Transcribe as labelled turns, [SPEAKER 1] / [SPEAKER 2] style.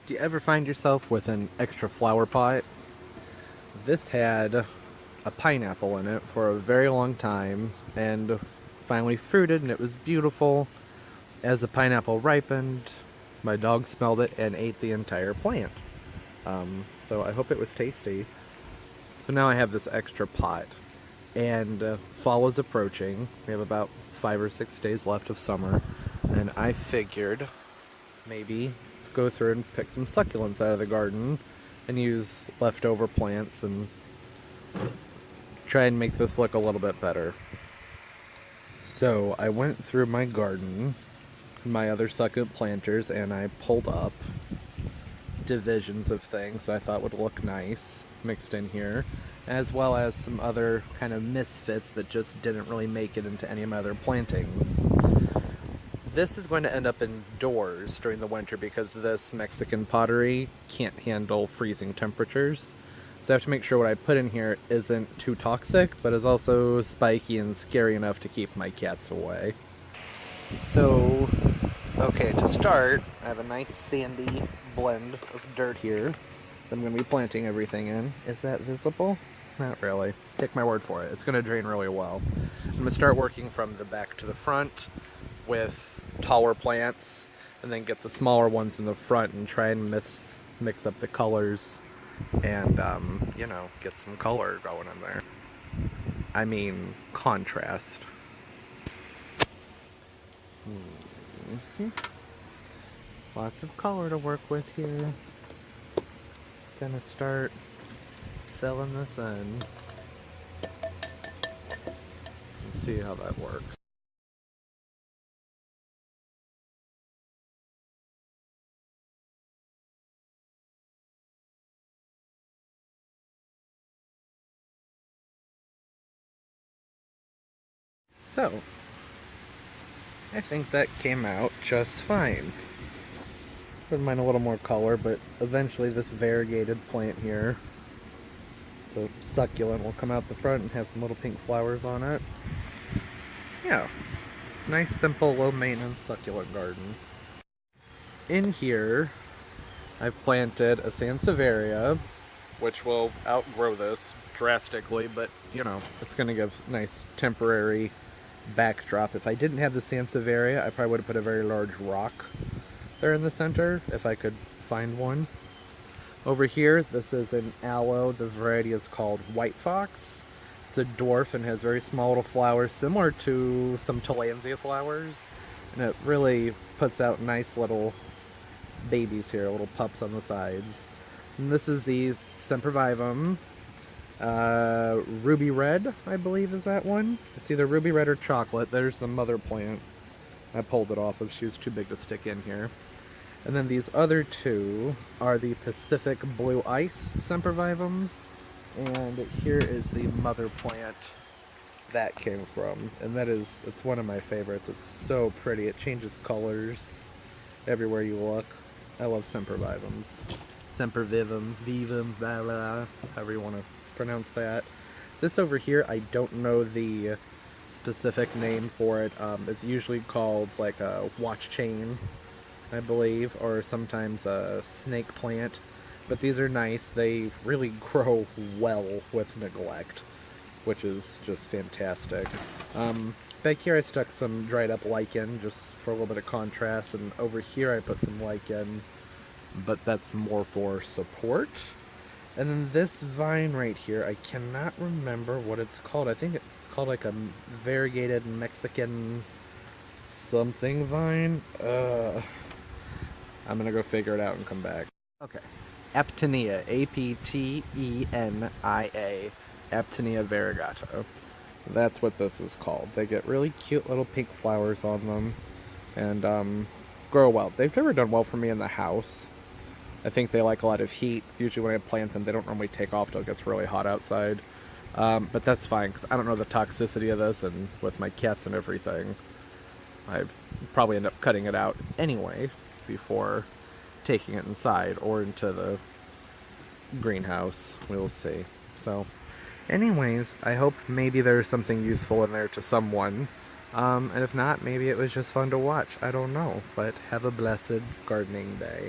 [SPEAKER 1] Do you ever find yourself with an extra flower pot? This had a pineapple in it for a very long time and finally fruited, and it was beautiful. As the pineapple ripened, my dog smelled it and ate the entire plant. So I hope it was tasty. So now I have this extra pot, and fall is approaching. We have about 5 or 6 days left of summer, and I figured maybe let's go through and pick some succulents out of the garden and use leftover plants and try and make this look a little bit better. So I went through my garden, my other succulent planters, and I pulled up divisions of things that I thought would look nice mixed in here, as well as some other kind of misfits that just didn't really make it into any of my other plantings. This is going to end up indoors during the winter because this Mexican pottery can't handle freezing temperatures. So I have to make sure what I put in here isn't too toxic, but is also spiky and scary enough to keep my cats away. So, okay, to start, I have a nice sandy blend of dirt here that I'm going to be planting everything in. Is that visible? Not really. Take my word for it. It's going to drain really well. I'm going to start working from the back to the front with taller plants, and then get the smaller ones in the front and try and mix up the colors and, you know, get some color going in there. I mean, contrast. Lots of color to work with here. Gonna start filling this in. Let's see how that works. So, I think that came out just fine. Wouldn't mind a little more color, but eventually this variegated plant here, so succulent, will come out the front and have some little pink flowers on it. Yeah, nice, simple, low maintenance succulent garden. In here, I've planted a Sansevieria, which will outgrow this drastically, but you know, it's going to give nice temporary backdrop. If I didn't have the Sansevieria, I probably would have put a very large rock there in the center, if I could find one. Over here, this is an aloe. The variety is called White Fox. It's a dwarf and has very small little flowers, similar to some tillandsia flowers, and it really puts out nice little babies here, little pups on the sides. And this is the Sempervivum. Ruby Red, I believe, is that one. It's either Ruby Red or Chocolate. There's the mother plant. I pulled it off if she was too big to stick in here. And then these other two are the Pacific Blue Ice Sempervivums. And here is the mother plant that came from. And it's one of my favorites. It's so pretty. It changes colors everywhere you look. I love Sempervivums. Sempervivums, vivum, blah, blah, however you want to pronounce that. This over here, I don't know the specific name for it. It's usually called like a watch chain, I believe, or sometimes a snake plant. But these are nice. They really grow well with neglect, which is just fantastic. Back here I stuck some dried up lichen just for a little bit of contrast, and over here I put some lichen, but that's more for support. And then this vine right here, I cannot remember what it's called. I think it's called like a variegated Mexican something vine. I'm gonna go figure it out and come back. Okay. Aptenia. A-P-T-E-N-I-A. Aptenia variegata. That's what this is called. They get really cute little pink flowers on them and grow well. They've never done well for me in the house. I think they like a lot of heat. Usually when I plant them, they don't normally take off until it gets really hot outside. But that's fine, because I don't know the toxicity of this, and with my cats and everything, I'd probably end up cutting it out anyway before taking it inside or into the greenhouse. We'll see. So, anyways, I hope maybe there's something useful in there to someone. And if not, maybe it was just fun to watch. I don't know. But have a blessed gardening day.